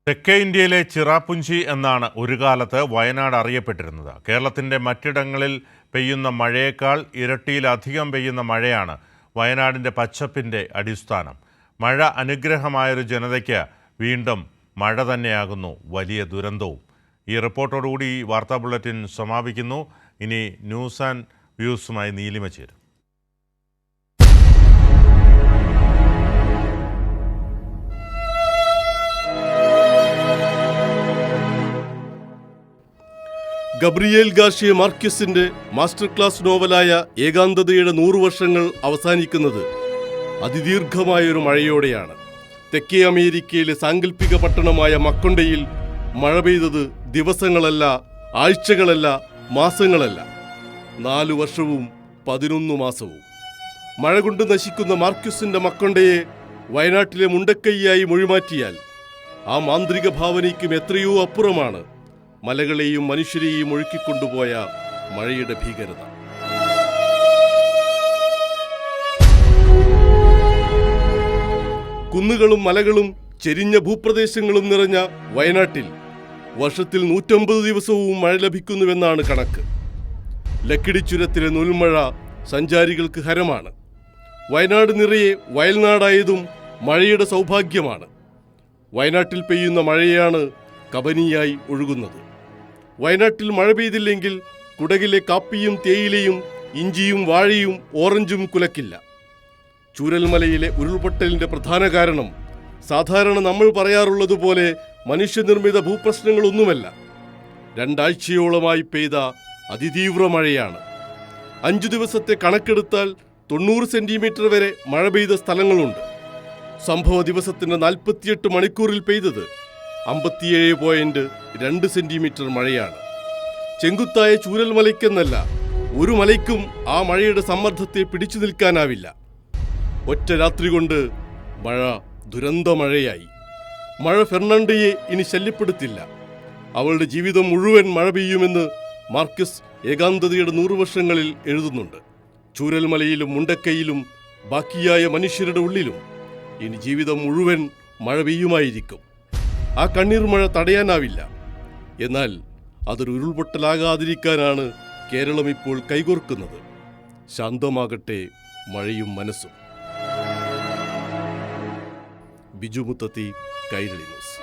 തെക്കേ ഇന്ത്യയിലെ ചിറാപുഞ്ചി എന്നാണ് ഒരു കാലത്ത് വയനാട് അറിയപ്പെട്ടിരുന്നത്. കേരളത്തിൻ്റെ മറ്റിടങ്ങളിൽ പെയ്യുന്ന മഴയേക്കാൾ ഇരട്ടിയിലധികം പെയ്യുന്ന മഴയാണ് വയനാടിൻ്റെ പച്ചപ്പിൻ്റെ അടിസ്ഥാനം. മഴ അനുഗ്രഹമായൊരു ജനതയ്ക്ക് വീണ്ടും മഴ തന്നെയാകുന്നു വലിയ ദുരന്തവും. ഈ റിപ്പോർട്ടോടുകൂടി ഈ വാർത്താ ബുള്ളറ്റിൻ സമാപിക്കുന്നു. ഇനി ന്യൂസ് ആൻഡ് വ്യൂസുമായി നീലിമ ചേരും. ഗബ്രിയേൽ ഗാർഷിയ മാർക്വസിന്റെ മാസ്റ്റർ ക്ലാസ് നോവലായ ഏകാന്തതയുടെ 100 വർഷങ്ങൾ അവസാനിക്കുന്നത് അതിദീർഘമായൊരു മഴയോടെയാണ്. തെക്കേ അമേരിക്കയിലെ സാങ്കല്പിക പട്ടണമായ മക്കൊണ്ടയിൽ മഴ പെയ്തത് ദിവസങ്ങളല്ല, ആഴ്ചകളല്ല, മാസങ്ങളല്ല, 4 വർഷവും 11 മാസവും. മഴ കൊണ്ട് നശിക്കുന്ന മാർക്വസിന്റെ മക്കൊണ്ടയെ വയനാട്ടിലെ മുണ്ടക്കൈയായി മൊഴിമാറ്റിയാൽ ആ മാന്ത്രിക ഭാവനയ്ക്കും എത്രയോ അപ്പുറമാണ് മലകളെയും മനുഷ്യരെയും ഒഴുക്കിക്കൊണ്ടുപോയ മഴയുടെ ഭീകരത. കുന്നുകളും മലകളും ചെരിഞ്ഞ ഭൂപ്രദേശങ്ങളും നിറഞ്ഞ വയനാട്ടിൽ വർഷത്തിൽ 150 ദിവസവും മഴ ലഭിക്കുന്നുവെന്നാണ് കണക്ക്. ലക്കിടി ചുരത്തിലെ നുൽമഴ സഞ്ചാരികൾക്ക് ഹരമാണ്. വയനാട് നിറയെ വയൽനാടായതും മഴയുടെ സൗഭാഗ്യമാണ്. വയനാട്ടിൽ പെയ്യുന്ന മഴയാണ് കബനിയായി ഒഴുകുന്നത്. വയനാട്ടിൽ മഴ പെയ്തില്ലെങ്കിൽ കുടകിലെ കാപ്പിയും തേയിലയും ഇഞ്ചിയും വാഴയും ഓറഞ്ചും കുലക്കില്ല. ചൂരൽമലയിലെ ഉരുൾപൊട്ടലിന്റെ പ്രധാന കാരണം സാധാരണ നമ്മൾ പറയാറുള്ളതുപോലെ മനുഷ്യനിർമ്മിത ഭൂപ്രശ്നങ്ങളൊന്നുമല്ല. 2 ആഴ്ചയോളമായി പെയ്ത അതിതീവ്ര മഴയാണ്. 5 ദിവസത്തെ കണക്കെടുത്താൽ 90 സെന്റിമീറ്റർ വരെ മഴ പെയ്ത സ്ഥലങ്ങളുണ്ട്. സംഭവ ദിവസത്തിന്റെ 48 മണിക്കൂറിൽ പെയ്തത് 57.2 സെന്റിമീറ്റർ മഴയാണ്. ചെങ്കുത്തായ ചൂരൽമലയ്ക്കെന്നല്ല, ഒരു മലയ്ക്കും ആ മഴയുടെ സമ്മർദ്ദത്തെ പിടിച്ചു നിൽക്കാനാവില്ല. ഒറ്റ രാത്രി കൊണ്ട് മഴ ദുരന്ത മഴയായി. മഴ ഫെർണാണ്ടയെ ഇനി ശല്യപ്പെടുത്തില്ല. അവളുടെ ജീവിതം മുഴുവൻ മഴ പെയ്യുമെന്ന് മാർക്വസ് ഏകാന്തതയുടെ 100 വർഷങ്ങളിൽ എഴുതുന്നുണ്ട്. ചൂരൽമലയിലും മുണ്ടക്കൈയിലും ബാക്കിയായ മനുഷ്യരുടെ ഉള്ളിലും ഇനി ജീവിതം മുഴുവൻ മഴ പെയ്യുമായിരിക്കും. ആ കണ്ണീർ മഴ തടയാനാവില്ല. എന്നാൽ അതൊരു ഉരുൾപൊട്ടലാകാതിരിക്കാനാണ് കേരളം ഇപ്പോൾ കൈകോർക്കുന്നത്. ശാന്തമാകട്ടെ മഴയും മനസ്സും. ബിജു മുത്തത്തി, കൈരളി ന്യൂസ്.